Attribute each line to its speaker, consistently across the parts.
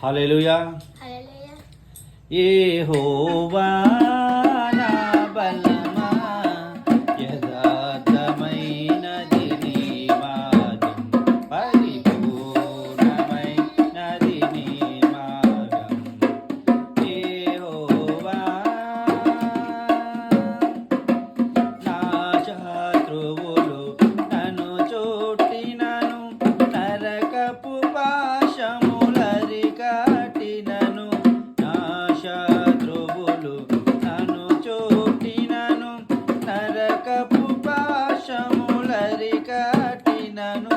Speaker 1: హల్లెలూయా. యెహోవా నా బలమా, యథార్థమైనది నీ మార్గం, పరిపూర్ణమైనది నీ మార్గం. యెహోవా నా శత్రువులు నన్ను చుట్టినను, నరకపు పాశములరికట్టినను. నా శత్రువులు నన్ను చుట్టినను, నరకపు పాశములరికట్టినను.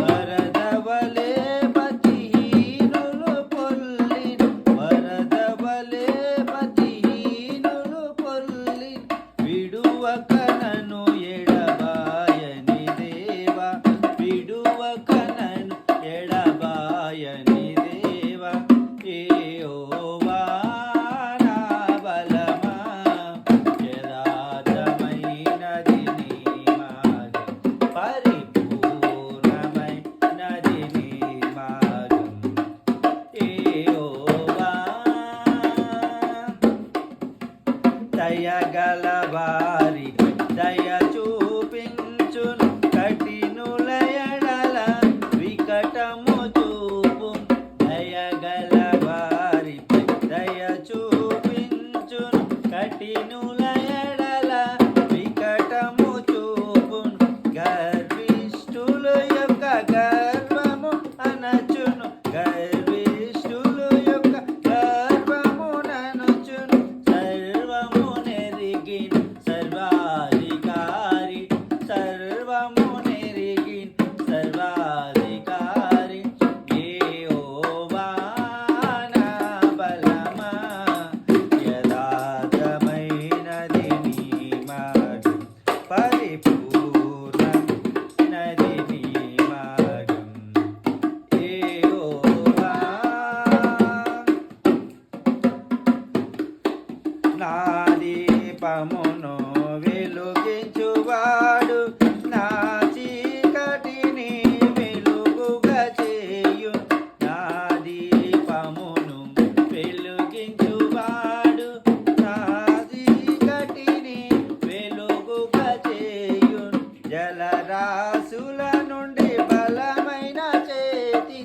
Speaker 1: వరదవలే భక్తిహీనులు పొల్లిను, వరదవలే భక్తిహీనులు పొల్లిను. విడువక నన్ను ఎడబాయని దేవా, విడువక నన్ను ఎడబాయని దేవా. యెహోవా నా బలమా, యథార్థమైనది నీ మార్గం, పరిపూర్ణమైనది నీ మార్గం. యెహోవా దయగల వారికి దయ చూపించును, కఠినుల ఎడల వికటము చూపు. దయగల వారికి దయ చూపించును, కఠినుల ఎడల వికటము చూపును. గర్విష్ఠుల యొక్క గర్వము అనచును, గర్విష్ఠుల యొక్క గర్వము ననుచును. సర్వము నెరిగిన సర్వాధికారి, సర్వము నెరిగిన సర్వాధికారి. యెహోవా నా బలమా, యథార్థమైనది నీ మార్గం, పరిపూర్ణమైనది నీ మార్గం. యెహోవా నా దీపమును వెలుగించువాడు, నా చీకటిని వెలుగుగా చేయు. నా దీపమును వెలుగించువాడు, నా చీకటిని వెలుగుగా చేయు. జలరాశుల నుండి బలమైన చేతి,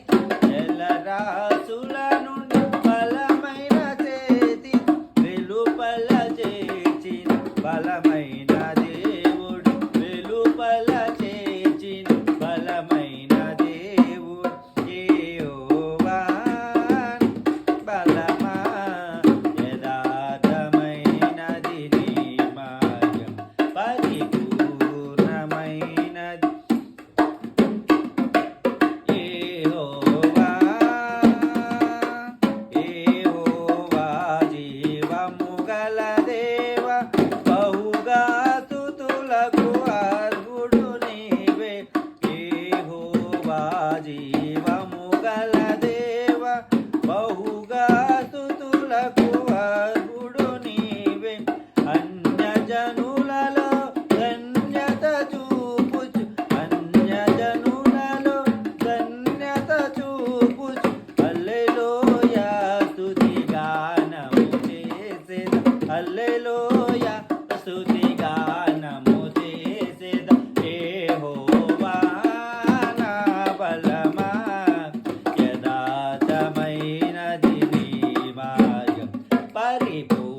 Speaker 1: జలరాశుల నుండి బలమైన చేతి, వెలుపల చేర్చిన బలమైన దేవుడు, వెలుపల చేర్చిన బలమైన దేవుడు. యెహోవా బలమా, యథార్థమైనది నీ మార్గం, పరిపూర్ణమైనది. యెహోవా యెహోవా జీవము గల దేవా, బహుగా స్తుతులకు అర్హుడు నీవే. యెహోవా జీవము గల దేవా, బహుగా స్తుతులకు అర్హుడు నీవే. అన్యజనులలో ధన్యత చూపుచు, అన్యజనులలో ధన్యత చూపుచు. హల్లెలూయా స్తుతిగానము చేసేద, హల్లెలూయా స్తుతిగానము చేసేద. యెహోవా నా బలమా, యథార్థమైనది నీ మార్గం, పరిపూర్ణమైనది